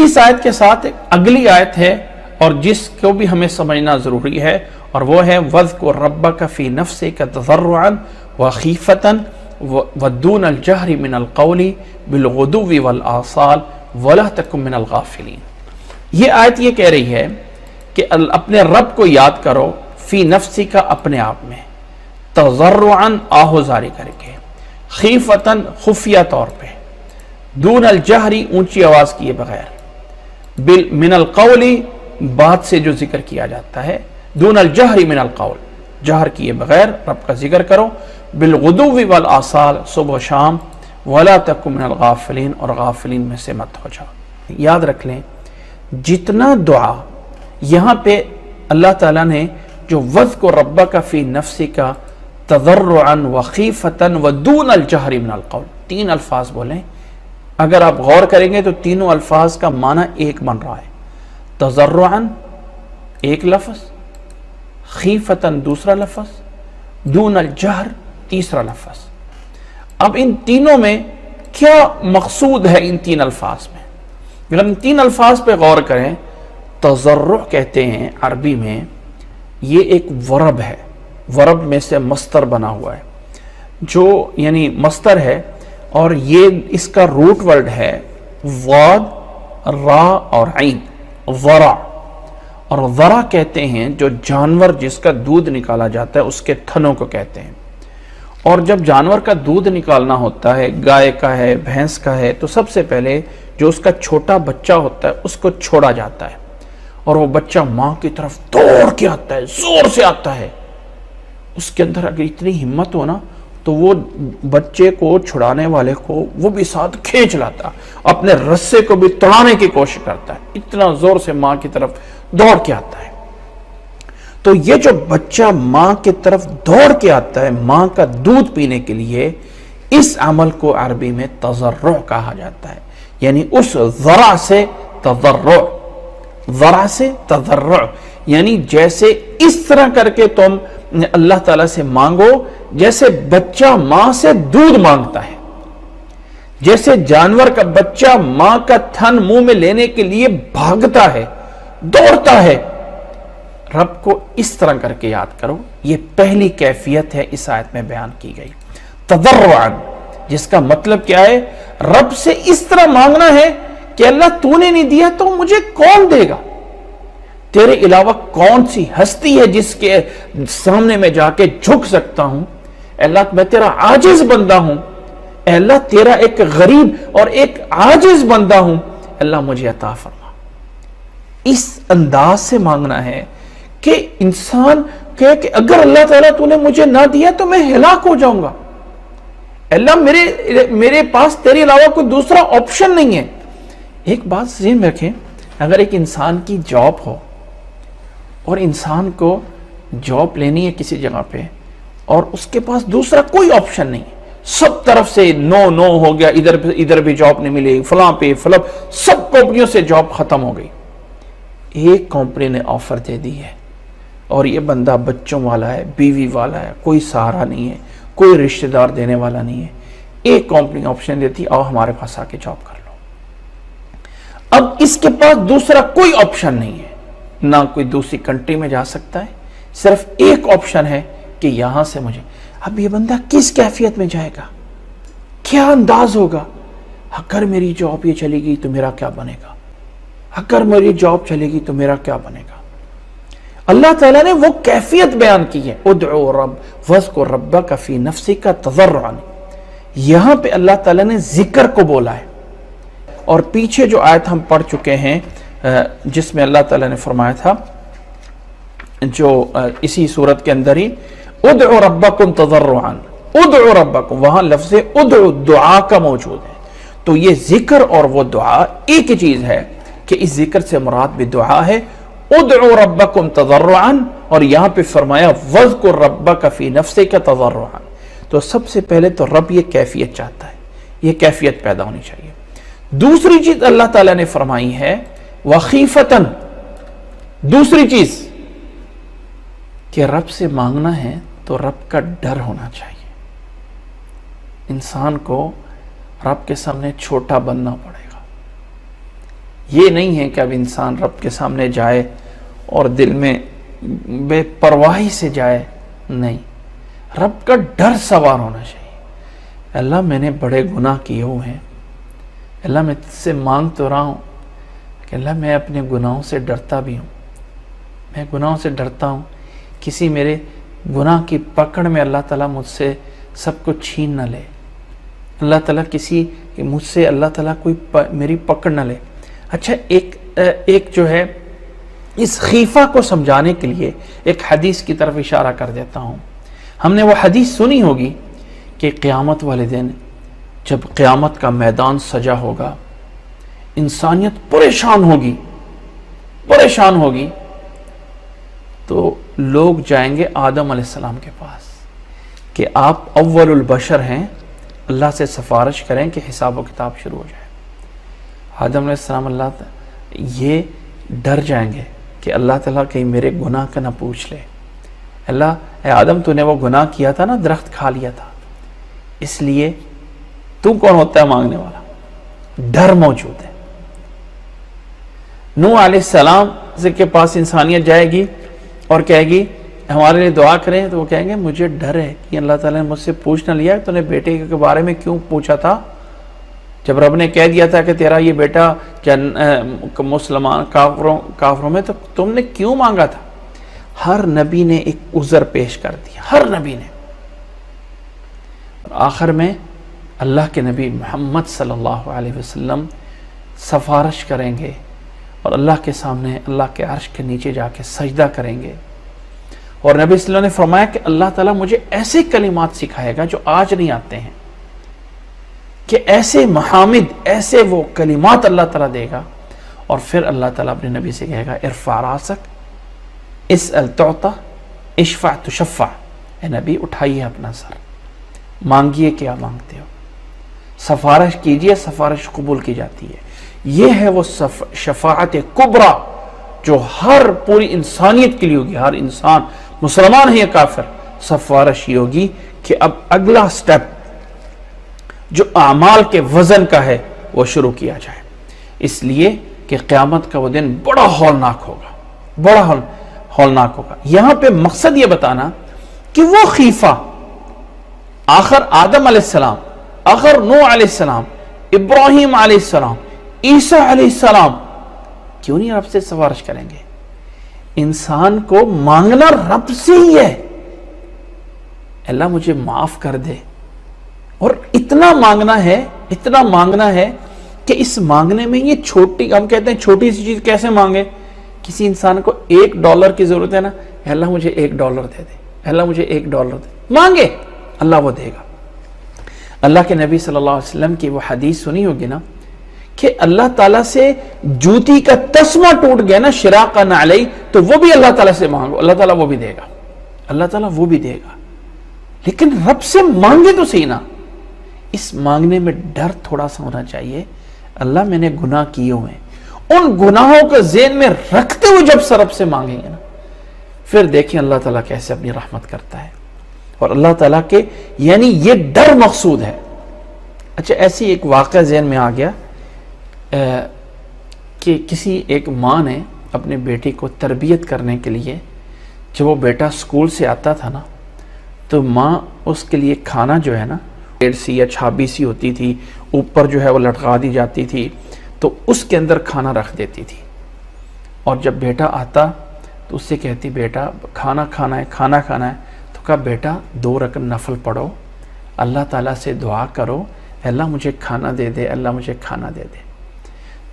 اس آیت کے ساتھ ایک اگلی آیت ہے اور جس کو بھی ہمیں سمجھنا ضروری ہے، اور وہ ہے وَاذْكُرْ رَبَّكَ فِي نَفْسِكَ تَضَرُّعًا وَخِيفَةً وَدُونَ الْجَهْرِ مِنَ الْقَوْلِ بِالْغُدُوِّ وَالْآصَالِ وَلَا تَكُن مِنَ الْغَافِلِينَ۔ یہ آیت یہ کہہ رہی ہے کہ اپنے رب کو یاد کرو، فی نفسی کا اپنے آپ میں، تضرعاً آہوزاری کر کے، خیفتاً خفیہ طور پہ، دون الجہری اونچی آواز کیے بغیر، من القول بات سے جو ذکر کیا جاتا ہے، دون الجہری من القول جہر کیے بغیر رب کا ذکر کرو، بالغدو والآصال صبح و شام، ولا تکن من الغافلین اور غافلین میں سے مت ہو جاؤ۔ یاد رکھ لیں جتنا دعا یہاں پہ اللہ تعالیٰ نے جو وَاذْكُرْ رَبَّكَ فِي نَفْسِكَ تَضَرُّعًا وَخِيفَةً وَدُونَ الْجَهْرِ مِنَ الْقَوْلِ، تین الفاظ بولیں، اگر آپ غور کریں گے تو تینوں الفاظ کا معنی ایک بن رہا ہے۔ تضرعاً ایک لفظ، خیفتاً دوسرا لفظ، دون الجہر تیسرا لفظ۔ اب ان تینوں میں کیا مقصود ہے ان تین الفاظ میں؟ اگر ہم تین الفاظ پہ غور کریں، تضرع کہتے ہیں عربی میں، یہ ایک ورب ہے، ورب میں سے مصدر بنا ہوا ہے، جو یعنی مصدر ہے، اور یہ اس کا روٹ ورڈ ہے واد را اور عین، ورع۔ اور ورع کہتے ہیں جو جانور جس کا دودھ نکالا جاتا ہے اس کے تھنوں کو کہتے ہیں، اور جب جانور کا دودھ نکالنا ہوتا ہے، گائے کا ہے، بھینس کا ہے، تو سب سے پہلے جو اس کا چھوٹا بچہ ہوتا ہے اس کو چھوڑا جاتا ہے، اور وہ بچہ ماں کی طرف دوڑ کے آتا ہے، زور سے آتا ہے۔ اس کے اندر اگر اتنی ہمت ہو نا تو وہ بچے کو چھڑانے والے کو وہ بھی ساتھ کھینچ لاتا، اپنے رسے کو بھی توڑانے کی کوشش کرتا ہے، اتنا زور سے ماں کی طرف دوڑ کے آتا ہے۔ تو یہ جو بچہ ماں کی طرف دوڑ کے آتا ہے ماں کا دودھ پینے کے لیے، اس عمل کو عربی میں تضرع کہا جاتا ہے، یعنی اس ذرا سے تضرع، ذرا سے تضرع، یعنی جیسے اس طرح کر کے تم اللہ تعالیٰ سے مانگو جیسے بچہ ماں سے دودھ مانگتا ہے، جیسے جانور کا بچہ ماں کا تھن منہ میں لینے کے لیے بھاگتا ہے، دوڑتا ہے۔ رب کو اس طرح کر کے یاد کرو، یہ پہلی کیفیت ہے اس آیت میں بیان کی گئی، تضرعاً، جس کا مطلب کیا ہے؟ رب سے اس طرح مانگنا ہے کہ اللہ تو نے نہیں دیا تو مجھے کون دے گا؟ تیرے علاوہ کون سی ہستی ہے جس کے سامنے میں جا کے جھک سکتا ہوں؟ اے اللہ میں تیرا عاجز بندہ ہوں، اے اللہ تیرا ایک غریب اور ایک عاجز بندہ ہوں، اللہ مجھے عطا فرما۔ اس انداز سے مانگنا ہے کہ انسان کہے کہ اگر اللہ تعالیٰ تو نے مجھے نہ دیا تو میں ہلاک ہو جاؤں گا، اللہ میرے پاس تیرے علاوہ کوئی دوسرا آپشن نہیں ہے۔ ایک بات ذہن میں رکھیں، اگر ایک انسان کی جاب ہو اور انسان کو جاب لینی ہے کسی جگہ پہ اور اس کے پاس دوسرا کوئی آپشن نہیں، سب طرف سے نو ہو گیا، ادھر بھی جاب نہیں ملی، فلاں پہ فلاں، سب کمپنیوں سے جاب ختم ہو گئی، ایک کمپنی نے آفر دے دی ہے اور یہ بندہ بچوں والا ہے، بیوی والا ہے، کوئی سہارا نہیں ہے، کوئی رشتہ دار دینے والا نہیں ہے، ایک کمپنی آپشن دیتی، آؤ ہمارے پاس آ کے جاب کر لو۔ اب اس کے پاس دوسرا کوئی آپشن نہیں ہے، نہ کوئی دوسری کنٹری میں جا سکتا ہے، صرف ایک آپشن ہے کہ یہاں سے مجھے۔ اب یہ بندہ کس کیفیت میں جائے گا؟ کیا انداز ہوگا؟ اگر میری جاب یہ چلی گئی تو میرا کیا بنے گا؟ اگر میری جاب چلے گی تو میرا کیا بنے گا؟ اللہ تعالیٰ نے وہ کیفیت بیان کی ہے، ادعو رب وَاذْكُرْ رَبَّكَ فِي نَفْسِكَ تَضَرُّعًا، یہاں پہ اللہ تعالیٰ نے ذکر کو بولا ہے۔ اور پیچھے جو آیت ہم پڑھ چکے ہیں جس میں اللہ تعالیٰ نے فرمایا تھا، جو اسی صورت کے اندر ہی ادعو ربکم تضرعا، ادعو ربکم، وہاں لفظ ادعو دعا کا موجود ہے۔ تو یہ ذکر اور وہ دعا ایک ہی چیز ہے کہ اس ذکر سے مراد بھی دعا ہے، ادعو ربکم تضرعا، اور یہاں پہ فرمایا وَاذْكُرْ رَبَّكَ فِي نَفْسِكَ تضرعا۔ تو سب سے پہلے تو رب یہ کیفیت چاہتا ہے، یہ کیفیت پیدا ہونی چاہیے۔ دوسری چیز اللہ تعالیٰ نے فرمائی ہے وَخِيفَةً، دوسری چیز کہ رب سے مانگنا ہے تو رب کا ڈر ہونا چاہیے۔ انسان کو رب کے سامنے چھوٹا بننا پڑے گا، یہ نہیں ہے کہ اب انسان رب کے سامنے جائے اور دل میں بے پرواہی سے جائے، نہیں، رب کا ڈر سوار ہونا چاہیے۔ اللہ میں نے بڑے گناہ کیے ہوئے ہیں، اللہ میں تجھ سے مانگ تو رہا ہوں کہ اللہ میں اپنے گناہوں سے ڈرتا بھی ہوں، میں گناہوں سے ڈرتا ہوں، کسی میرے گناہ کی پکڑ میں اللہ تعالیٰ مجھ سے سب کچھ چھین نہ لے، اللہ تعالیٰ کسی مجھ سے اللہ تعالیٰ کوئی میری پکڑ نہ لے۔ اچھا، ایک جو ہے اس خیفہ کو سمجھانے کے لیے ایک حدیث کی طرف اشارہ کر دیتا ہوں۔ ہم نے وہ حدیث سنی ہوگی کہ قیامت والے دن جب قیامت کا میدان سجا ہوگا، انسانیت پریشان ہوگی، تو لوگ جائیں گے آدم علیہ السلام کے پاس کہ آپ اول البشر ہیں، اللہ سے سفارش کریں کہ حساب و کتاب شروع ہو جائے۔ آدم علیہ السلام یہ ڈر جائیں گے کہ اللہ تعالیٰ کہیں میرے گناہ کا نہ پوچھ لے، اللہ اے آدم تو نے وہ گناہ کیا تھا نا، درخت کھا لیا تھا، اس لیے تو کون ہوتا ہے مانگنے والا؟ ڈر موجود ہے۔ نوح علیہ السلام کے پاس انسانیت جائے گی اور کہے گی ہمارے لیے دعا کریں، تو وہ کہیں گے مجھے ڈر ہے کہ اللہ تعالیٰ نے مجھ سے پوچھ نہ لیا تو نے بیٹے کے بارے میں کیوں پوچھا تھا، جب رب نے کہہ دیا تھا کہ تیرا یہ بیٹا مسلمان کافروں میں، تو تم نے کیوں مانگا تھا؟ ہر نبی نے ایک عذر پیش کر دیا، ہر نبی نے۔ آخر میں اللہ کے نبی محمد صلی اللہ علیہ وسلم سفارش کریں گے اور اللہ کے سامنے، اللہ کے عرش کے نیچے جا کے سجدہ کریں گے، اور نبی صلی اللہ علیہ وسلم نے فرمایا کہ اللہ تعالیٰ مجھے ایسے کلمات سکھائے گا جو آج نہیں آتے ہیں، کہ ایسے محامد، ایسے وہ کلمات اللہ تعالیٰ دے گا، اور پھر اللہ تعالیٰ اپنے نبی سے کہے گا ارفع راسک اسأل تعطى اشفع تشفع، اے نبی اٹھائیے اپنا سر، مانگیے کیا مانگتے ہو، سفارش کیجئے سفارش قبول کی جاتی ہے۔ یہ ہے وہ شفاعت کبریٰ جو ہر پوری انسانیت کے لیے ہوگی، ہر انسان مسلمان ہے یا کافر، سفارش یہ ہوگی کہ اب اگلا سٹیپ جو اعمال کے وزن کا ہے وہ شروع کیا جائے، اس لیے کہ قیامت کا وہ دن بڑا ہولناک ہوگا، بڑا ہولناک ہوگا۔ یہاں پہ مقصد یہ بتانا کہ وہ خیفہ آخر آدم علیہ السلام، آخر نوح علیہ السلام، ابراہیم علیہ السلام، عیسیٰ علیہ السلام کیوں نہیں رب سے سفارش کریں گے؟ انسان کو مانگنا رب سے ہی ہے، اللہ مجھے معاف کر دے، اور اتنا مانگنا ہے کہ اس مانگنے میں یہ چھوٹی، ہم کہتے ہیں چھوٹی سی چیز کیسے مانگے؟ کسی انسان کو $1 کی ضرورت ہے نا، اللہ مجھے $1 دے دے، اللہ مجھے $1 دے، مانگے اللہ وہ دے گا۔ اللہ کے نبی صلی اللہ علیہ وسلم کی وہ حدیث سنی ہوگی نا کہ اللہ تعالیٰ سے جوتی کا تسمہ ٹوٹ گیا نا، شراقا نعلی، تو وہ بھی اللہ تعالیٰ سے مانگو، اللہ تعالیٰ وہ بھی دے گا، اللہ تعالیٰ وہ بھی دے گا۔ لیکن رب سے مانگے تو صحیح نا، اس مانگنے میں ڈر تھوڑا سا ہونا چاہیے، اللہ میں نے گناہ کیے ہوئے ہیں، ان گناہوں کو ذہن میں رکھتے ہوئے جب رب سے مانگیں گے نا، پھر دیکھیں اللہ تعالیٰ کیسے اپنی رحمت کرتا ہے، اور اللہ تعالیٰ کے یعنی یہ ڈر مقصود ہے۔ اچھا، ایسی ایک واقعہ ذہن میں آ گیا کہ کسی ایک ماں نے اپنے بیٹی کو تربیت کرنے کے لیے، جب وہ بیٹا اسکول سے آتا تھا نا، تو ماں اس کے لیے کھانا جو ہے نا، ڈیڑھ سی یا چھابی سی ہوتی تھی، اوپر جو ہے وہ لٹکا دی جاتی تھی، تو اس کے اندر کھانا رکھ دیتی تھی، اور جب بیٹا آتا تو اس سے کہتی بیٹا کھانا کھانا ہے، تو کہا بیٹا 2 رکعت نفل پڑھو، اللہ تعالیٰ سے دعا کرو، اللہ مجھے کھانا دے دے، اللہ مجھے کھانا دے دے۔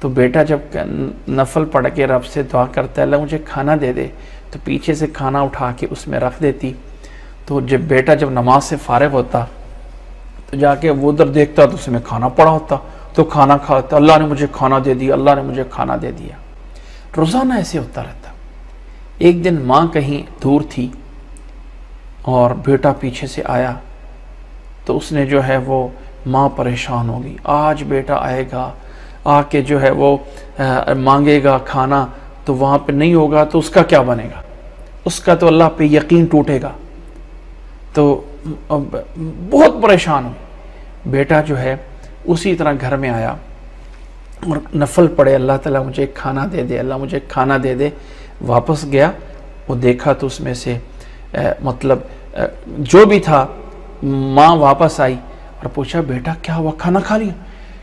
تو بیٹا جب نفل پڑھ کے رب سے دعا کرتا ہے اللہ مجھے کھانا دے دے، تو پیچھے سے کھانا اٹھا کے اس میں رکھ دیتی، تو جب بیٹا جب نماز سے فارغ ہوتا تو جا کے وہ ادھر دیکھتا تو اس میں کھانا پڑا ہوتا، تو کھانا کھاتا، اللہ نے مجھے کھانا دے دیا، اللہ نے مجھے کھانا دے دیا۔ روزانہ ایسے ہوتا رہتا۔ ایک دن ماں کہیں دور تھی اور بیٹا پیچھے سے آیا، تو اس نے جو ہے وہ ماں پریشان ہوگی، آج بیٹا آئے گا، آ کے جو ہے وہ مانگے گا کھانا، تو وہاں پہ نہیں ہوگا تو اس کا کیا بنے گا، اس کا تو اللہ پہ یقین ٹوٹے گا۔ تو بہت پریشان ہوئی۔ بیٹا جو ہے اسی طرح گھر میں آیا، اور نفل پڑھے، اللہ تعالیٰ مجھے ایک کھانا دے دے، اللہ مجھے ایک کھانا دے دے. واپس گیا، وہ دیکھا تو اس میں سے مطلب جو بھی تھا. ماں واپس آئی اور پوچھا بیٹا کیا ہوا، کھانا کھا لیا؟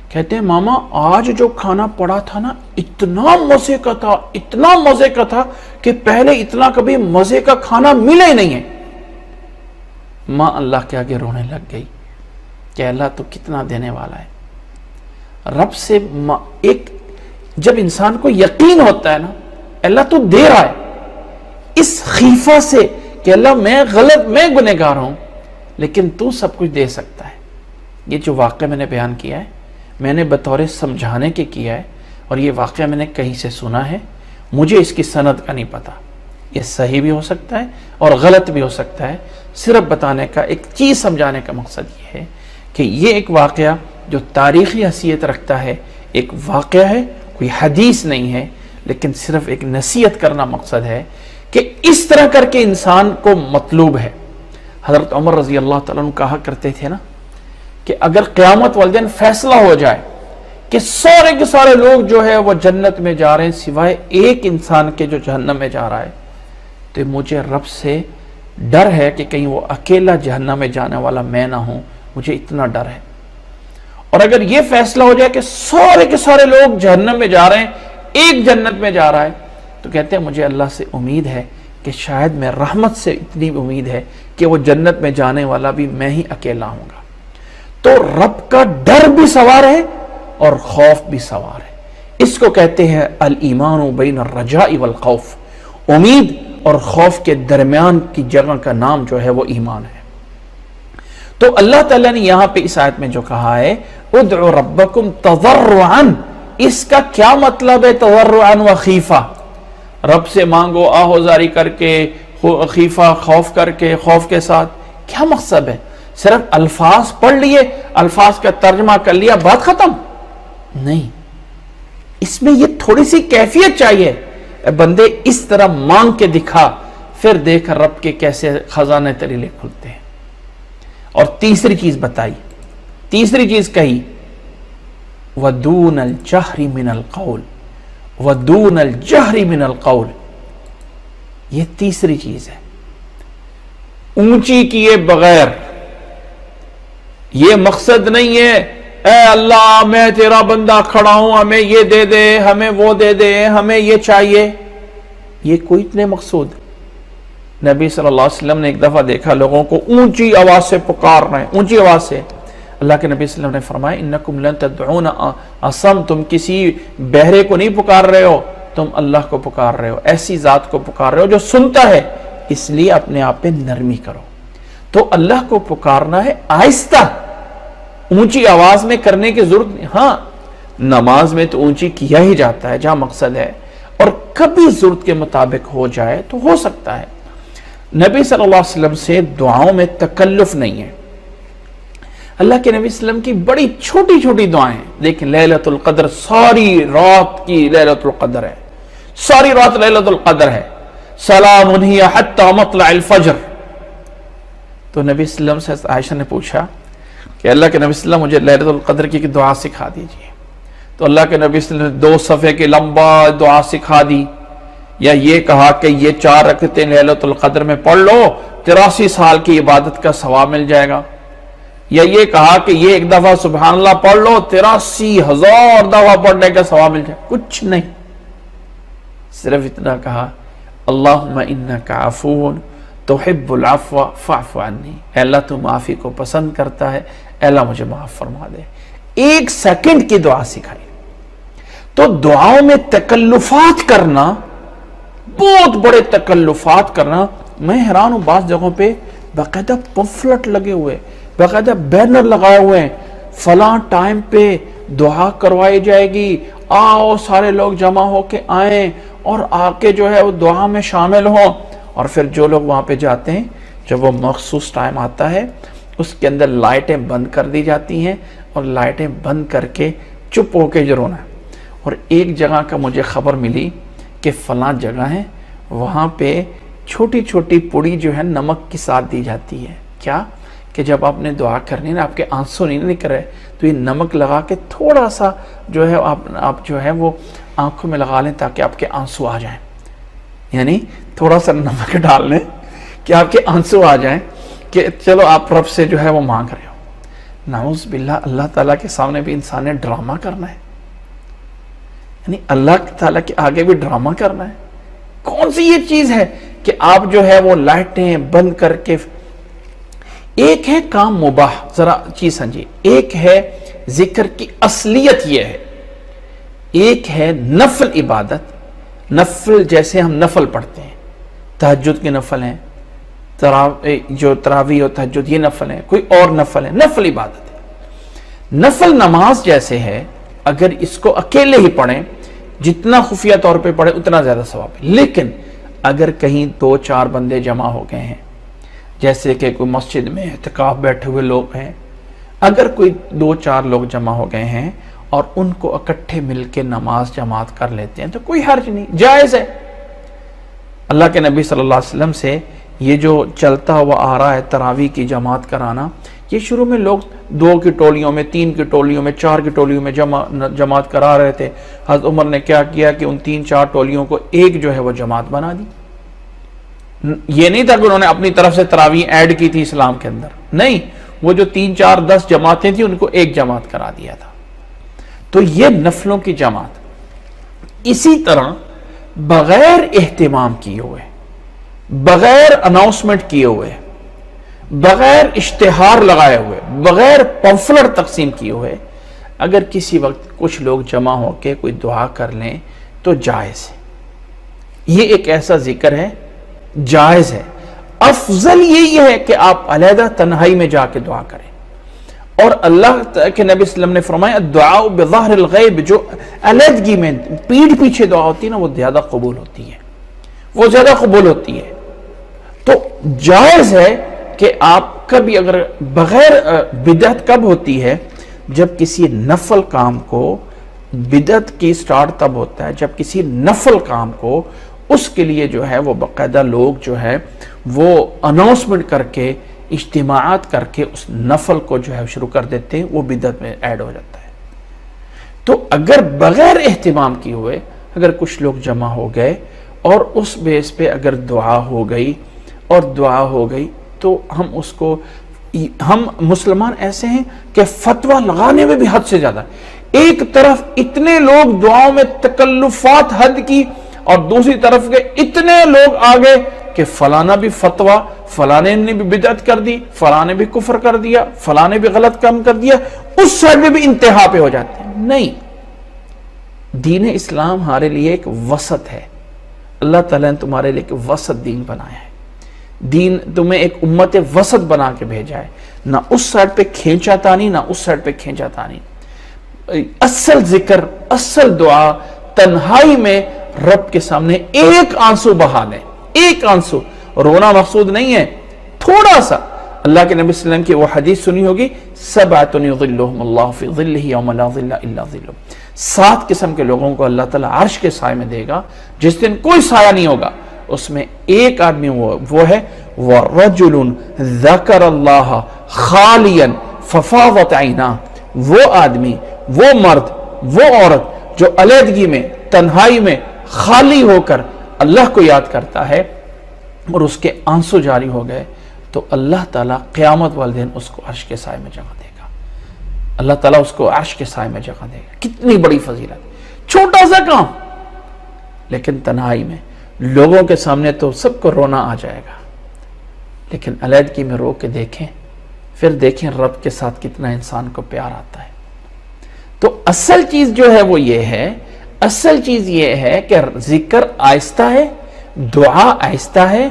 کہتے ہیں ماما آج جو کھانا پڑا تھا نا اتنا مزے کا تھا، اتنا مزے کا تھا کہ پہلے اتنا کبھی مزے کا کھانا ملا ہی نہیں ہے. ماں اللہ کے آگے رونے لگ گئی کہ اللہ تو کتنا دینے والا ہے. رب سے ایک جب انسان کو یقین ہوتا ہے نا اللہ تو دے رہا ہے، اس خیفہ سے کہ اللہ میں غلط، میں گنہگار ہوں لیکن تو سب کچھ دے سکتا ہے. یہ جو واقعہ میں نے بیان کیا ہے میں نے بطور سمجھانے کے کیا ہے، اور یہ واقعہ میں نے کہیں سے سنا ہے، مجھے اس کی سند کا نہیں پتا. یہ صحیح بھی ہو سکتا ہے اور غلط بھی ہو سکتا ہے. صرف بتانے کا، ایک چیز سمجھانے کا مقصد یہ ہے کہ یہ ایک واقعہ جو تاریخی حیثیت رکھتا ہے، ایک واقعہ ہے، کوئی حدیث نہیں ہے، لیکن صرف ایک نصیحت کرنا مقصد ہے کہ اس طرح کر کے انسان کو مطلوب ہے. حضرت عمر رضی اللہ تعالیٰ عنہ کہا کرتے تھے نا کہ اگر قیامت والے دن فیصلہ ہو جائے کہ سارے کے سارے لوگ جو ہے وہ جنت میں جا رہے ہیں سوائے ایک انسان کے جو جہنم میں جا رہا ہے، تو مجھے رب سے ڈر ہے کہ کہیں وہ اکیلا جہنم میں جانے والا میں نہ ہوں، مجھے اتنا ڈر ہے. اور اگر یہ فیصلہ ہو جائے کہ سارے کے سارے لوگ جہنم میں جا رہے ہیں، ایک جنت میں جا رہا ہے، تو کہتے ہیں مجھے اللہ سے امید ہے کہ شاید میں رحمت سے اتنی امید ہے کہ وہ جنت میں جانے والا بھی میں ہی اکیلا ہوں گا. تو رب کا ڈر بھی سوار ہے اور خوف بھی سوار ہے. اس کو کہتے ہیں الایمان بین الرجاء والخوف. امید اور خوف کے درمیان کی جگہ کا نام جو ہے وہ ایمان ہے. تو اللہ تعالیٰ نے یہاں پہ اس آیت میں جو کہا ہے ادعوا ربکم تضرعا، اس کا کیا مطلب ہے تضرعا و خیفہ؟ رب سے مانگو آہوزاری کر کے، خیفہ خوف کر کے، خوف کے ساتھ. کیا مقصد ہے؟ صرف الفاظ پڑھ لیے، الفاظ کا ترجمہ کر لیا، بات ختم؟ نہیں، اس میں یہ تھوڑی سی کیفیت چاہیے. بندے اس طرح مانگ کے دکھا، پھر دیکھ رب کے کیسے خزانے تریلے کھلتے ہیں. اور تیسری چیز بتائی، تیسری چیز کہی وَدُونَ الْجَهْرِ مِنَ الْقَوْلِ، وَدُونَ الْجَهْرِ مِنَ الْقَوْلِ. یہ تیسری چیز ہے، اونچی کیے بغیر. یہ مقصد نہیں ہے اے اللہ میں تیرا بندہ کھڑا ہوں، ہمیں یہ دے دے، ہمیں وہ دے دے، ہمیں یہ چاہیے. یہ کوئی اتنے مقصود. نبی صلی اللہ علیہ وسلم نے ایک دفعہ دیکھا لوگوں کو اونچی آواز سے پکار رہے ہیں، اونچی آواز سے. اللہ کے نبی صلی اللہ علیہ وسلم نے فرمایا انکم لن تدعون اصم، تم کسی بہرے کو نہیں پکار رہے ہو، تم اللہ کو پکار رہے ہو، ایسی ذات کو پکار رہے ہو جو سنتا ہے. اس لیے اپنے آپ پہ نرمی کرو. تو اللہ کو پکارنا ہے آہستہ، اونچی آواز میں کرنے کی ضرورت نہیں. ہاں نماز میں تو اونچی کیا ہی جاتا ہے جہاں مقصد ہے، اور کبھی ضرورت کے مطابق ہو جائے تو ہو سکتا ہے. نبی صلی اللہ علیہ وسلم سے دعاؤں میں تکلف نہیں ہے. اللہ کے نبی صلی اللہ علیہ وسلم کی بڑی چھوٹی چھوٹی دعائیں ہیں. لیکن لیلۃ القدر ساری رات کی لیلۃ القدر ہے، ساری رات لیلۃ القدر ہے. سلام ہی حتی مطلع الفجر. تو نبی صلی اللہ علیہ وسلم سے عائشہ نے پوچھا کہ اللہ کے نبی صلی اللہ علیہ وسلم مجھے لیلۃ القدر کی دعا سکھا دیجیے. تو اللہ کے نبی صلی اللہ علیہ وسلم نے 2 صفحے کی لمبا دعا سکھا دی، یا یہ کہا کہ یہ 4 رکعتیں لیلۃ القدر میں پڑھ لو 83 سال کی عبادت کا ثواب مل جائے گا، یا یہ کہا کہ یہ ایک دفعہ سبحان اللہ پڑھ لو 83,000 دفعہ پڑھنے کا ثواب مل جائے. کچھ نہیں، صرف اتنا کہا اللہم انک عفو تحب العفو فاعف عنی. اے اللہ تو معافی کو پسند کرتا ہے، اے اللہ مجھے معاف فرما دے. 1 سیکنڈ کی دعا سکھائی. تو دعاؤں میں تکلفات کرنا، بہت بڑے تکلفات کرنا. میں حیران ہوں بعض جگہوں پہ باقاعدہ پمفلٹ لگے ہوئے، باقاعدہ بینر لگائے ہوئے ہیں، فلاں ٹائم پہ دعا کروائی جائے گی، آؤ سارے لوگ جمع ہو کے آئیں اور آ کے جو ہے وہ دعا میں شامل ہوں. اور پھر جو لوگ وہاں پہ جاتے ہیں، جب وہ مخصوص ٹائم آتا ہے اس کے اندر لائٹیں بند کر دی جاتی ہیں، اور لائٹیں بند کر کے چپ ہو کے جو رونا ہے. اور ایک جگہ کا مجھے خبر ملی کہ فلاں جگہ ہے، وہاں پہ چھوٹی چھوٹی پوڑی جو ہے نمک کے ساتھ دی جاتی ہے. کیا کہ جب آپ نے دعا کرنی نا، آپ کے آنسو نہیں نکل رہے، تو یہ نمک لگا کے تھوڑا سا جو ہے آپ جو ہے وہ آنکھوں میں لگا لیں تاکہ آپ کے آنسو آ جائیں، یعنی تھوڑا سا نمک ڈال لیں کہ آپ کے آنسو آ جائیں کہ چلو آپ رب سے جو ہے وہ مانگ رہے ہو۔ نعوذ باللہ، اللہ تعالیٰ کے سامنے بھی انسان نے ڈرامہ کرنا ہے، یعنی اللہ تعالیٰ کے آگے بھی ڈرامہ کرنا ہے۔ کون سی یہ چیز ہے کہ آپ جو ہے وہ لائٹیں بند کر کے، ایک ہے کام مباح، ذرا چیز سمجھیے، ایک ہے ذکر کی اصلیت یہ ہے، ایک ہے نفل عبادت، نفل جیسے ہم نفل پڑھتے ہیں، تہجد کے نفل ہیں، جو تراویح اور تہجد یہ نفل ہیں، کوئی اور نفل ہے، نفل عبادت ہے۔ نفل نماز جیسے ہے، اگر اس کو اکیلے ہی پڑھیں، جتنا خفیہ طور پہ پڑھیں اتنا زیادہ ثواب ہے، لیکن اگر کہیں 2-4 بندے جمع ہو گئے ہیں، جیسے کہ کوئی مسجد میں اعتکاف بیٹھے ہوئے لوگ ہیں، اگر کوئی 2-4 لوگ جمع ہو گئے ہیں اور ان کو اکٹھے مل کے نماز جماعت کر لیتے ہیں تو کوئی حرج نہیں، جائز ہے۔ اللہ کے نبی صلی اللہ علیہ وسلم سے یہ جو چلتا ہوا آ رہا ہے تراویح کی جماعت کرانا، یہ شروع میں لوگ 2 کی ٹولیوں میں، 3 کی ٹولیوں میں، 4 کی ٹولیوں میں جماعت کرا رہے تھے۔ حضرت عمر نے کیا کیا کہ ان 3-4 ٹولیوں کو ایک جو ہے وہ جماعت بنا دی۔ یہ نہیں تھا کہ انہوں نے اپنی طرف سے تراویح ایڈ کی تھی اسلام کے اندر، نہیں، وہ جو 3-4-10 جماعتیں تھیں ان کو ایک جماعت کرا دیا تھا۔ تو یہ نفلوں کی جماعت۔ اسی طرح بغیر اہتمام کیے ہوئے، بغیر اناؤنسمنٹ کیے ہوئے، بغیر اشتہار لگائے ہوئے، بغیر پمفلٹ تقسیم کیے ہوئے، اگر کسی وقت کچھ لوگ جمع ہو کے کوئی دعا کر لیں تو جائز ہے۔ یہ ایک ایسا ذکر ہے، جائز ہے۔ افضل یہی ہے کہ آپ علیحدہ تنہائی میں جا کے دعا کریں، اور اللہ کے نبی صلی اللہ علیہ وسلم نے فرمایا الدعاء بظاہر الغیب، جو علیحدگی میں پیٹھ پیچھے دعا ہوتی ہے نا، وہ زیادہ قبول ہوتی ہے، وہ زیادہ قبول ہوتی ہے۔ تو جائز ہے کہ آپ کبھی اگر بغیر بدعت کب ہوتی ہے؟ جب کسی نفل کام کو، بدعت کی سٹارٹ تب ہوتا ہے جب کسی نفل کام کو اس کے لیے جو ہے وہ باقاعدہ لوگ جو ہے وہ اناؤنسمنٹ کر کے، اجتماعات کر کے اس نفل کو جو ہے شروع کر دیتے ہیں، وہ بدعت میں ایڈ ہو جاتا ہے۔ تو اگر بغیر اہتمام کیے ہوئے اگر کچھ لوگ جمع ہو گئے اور اس بیس پہ اگر دعا ہو گئی تو ہم اس کو، ہم مسلمان ایسے ہیں کہ فتویٰ لگانے میں بھی حد سے زیادہ، ایک طرف اتنے لوگ دعاؤں میں تکلفات حد کی، اور دوسری طرف کے اتنے لوگ آگے کہ فلانا بھی فتویٰ، فلانے نے بھی بدعت کر دی، فلانے بھی کفر کر دیا، فلانے بھی غلط کام کر دیا، اس سائڈ میں بھی انتہا پہ ہو جاتے ہیں۔ نہیں، دین اسلام ہمارے لیے ایک وسط ہے، اللہ تعالیٰ نے تمہارے لیے ایک وسط دین بنایا ہے، دین تمہیں ایک امت وسط بنا کے بھیجا ہے، نہ اس سائڈ پہ کھینچا تانی، نہ اس سائڈ پہ کھینچا تانی۔ اصل ذکر، اصل دعا تنہائی میں رب کے سامنے ایک آنسو بہا لیں، ایک آنسو، رونا مقصود نہیں ہے، تھوڑا سا۔ اللہ کے نبی صلی اللہ علیہ وسلم کی وہ حدیث سنی ہوگی، سبعۃ یظلھم اللہ فی ظلہ یوم لا ظل الا ظلہ، 7 قسم کے لوگوں کو اللہ تعالیٰ عرش کے سائے میں دے گا جس دن کوئی سایہ نہیں ہوگا، اس میں ایک آدمی وہ ہے وَرَجُلٌ ذَكَرَ اللَّهَ خَالِيًا فَفَاضَتْ عَيْنَاهُ، وہ آدمی، وہ مرد، وہ عورت جو علیحدگی میں، تنہائی میں خالی ہو کر اللہ کو یاد کرتا ہے اور اس کے آنسو جاری ہو گئے، تو اللہ تعالیٰ قیامت والے دن اس کو عرش کے سائے میں جگہ دے گا، اللہ تعالیٰ اس کو عرش کے سائے میں جگہ دے گا۔ کتنی بڑی فضیلت، چھوٹا سا کام، لیکن تنہائی میں لوگوں کے سامنے تو سب کو رونا آ جائے گا، لیکن علیحدگی میں رو کے دیکھیں، پھر دیکھیں رب کے ساتھ کتنا انسان کو پیار آتا ہے۔ تو اصل چیز جو ہے وہ یہ ہے، اصل چیز یہ ہے کہ ذکر آہستہ ہے، دعا آہستہ ہے،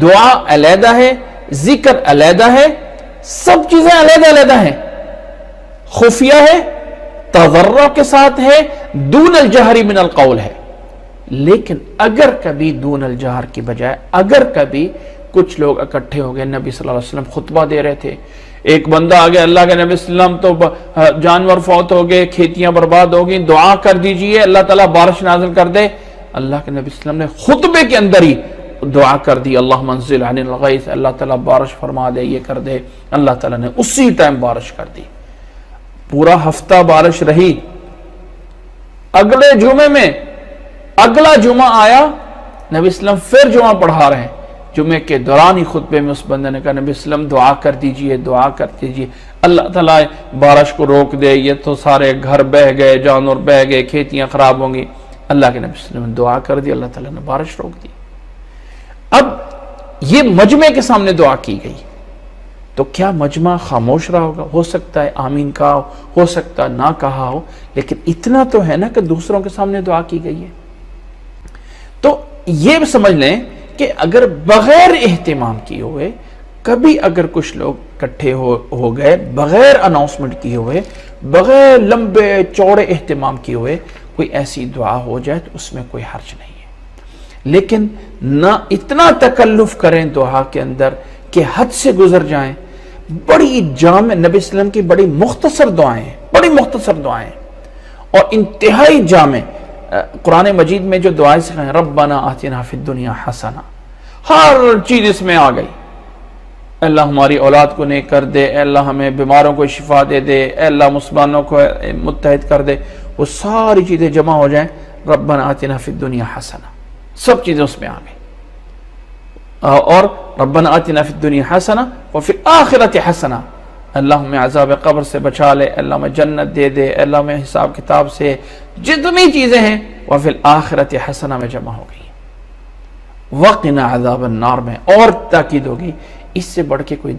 دعا علیحدہ ہے، ذکر علیحدہ ہے، سب چیزیں علیحدہ علیحدہ ہیں، خفیہ ہے، تضرع کے ساتھ ہے، دون الجہر من القول ہے۔ لیکن اگر کبھی دون الجہر کی بجائے، اگر کبھی کچھ لوگ اکٹھے ہو گئے، نبی صلی اللہ علیہ وسلم خطبہ دے رہے تھے، ایک بندہ آگے، اللہ کے نبی صلی اللہ علیہ وسلم تو جانور فوت ہو گئے، کھیتیاں برباد ہو گئی، دعا کر دیجئے اللہ تعالیٰ بارش نازل کر دے۔ اللہ کے نبی صلی اللہ علیہ وسلم نے خطبے کے اندر ہی دعا کر دی اللہ منزل عن الغیث، اللہ تعالیٰ بارش فرما دے، یہ کر دے، اللہ تعالیٰ نے اسی ٹائم بارش کر دی، پورا ہفتہ بارش رہی۔ اگلے جمعے میں اگلا جمعہ آیا، نبی اسلام پھر جمعہ پڑھا رہے ہیں، جمعے کے دوران ہی خطبے میں اس بندے نے کہا نبی اسلام دعا کر دیجئے، دعا کر دیجئے اللہ تعالیٰ بارش کو روک دے، یہ تو سارے گھر بہ گئے، جانور بہ گئے، کھیتیاں خراب ہوں گی۔ اللہ کے نبی صلی اللہ علیہ وسلم نے دعا کر دی، اللہ تعالیٰ نے بارش روک دی۔ اب یہ مجمع کے سامنے دعا کی گئی، تو کیا مجمع خاموش رہا ہوگا؟ ہو سکتا ہے آمین کہا ہو سکتا ہے نہ کہا ہو، لیکن اتنا تو ہے نا کہ دوسروں کے سامنے دعا کی گئی ہے۔ تو یہ سمجھ لیں کہ اگر بغیر اہتمام کیے ہوئے کبھی اگر کچھ لوگ اکٹھے ہو گئے، بغیر اناؤنسمنٹ کیے ہوئے، بغیر لمبے چوڑے اہتمام کیے ہوئے کوئی ایسی دعا ہو جائے تو اس میں کوئی حرج نہیں ہے، لیکن نہ اتنا تکلف کریں دعا کے اندر کہ حد سے گزر جائیں۔ بڑی جامع نبی اسلام کی بڑی مختصر دعائیں ہیں، بڑی مختصر دعائیں اور انتہائی جامع۔ قرآن مجید میں جو دعائیں سکھائیں، ربنا آتنا فی الدنیا حسنہ، ہر چیز اس میں آ گئی۔ اے اللہ ہماری اولاد کو نیک کر دے، اے اللہ ہمیں بیماروں کو شفا دے دے، اے اللہ مسلمانوں کو متحد کر دے، وہ ساری چیزیں جمع ہو جائیں، ربنا آتنا فی الدنیا حسنہ، سب چیزیں اس میں آ گئی۔ اور ربنا آتنا فی الدنیا حسنہ وفی الآخرۃ حسنہ، اللہ ہمیں عذاب قبر سے بچا لے، اللہ ہمیں جنت دے دے، اللہ ہمیں حساب کتاب سے، جتنی چیزیں ہیں وفی الآخرۃ حسنہ میں جمع ہو گئی۔ وقنا عذاب النار میں اور تاکید ہوگی، اس سے بڑھ کے کوئی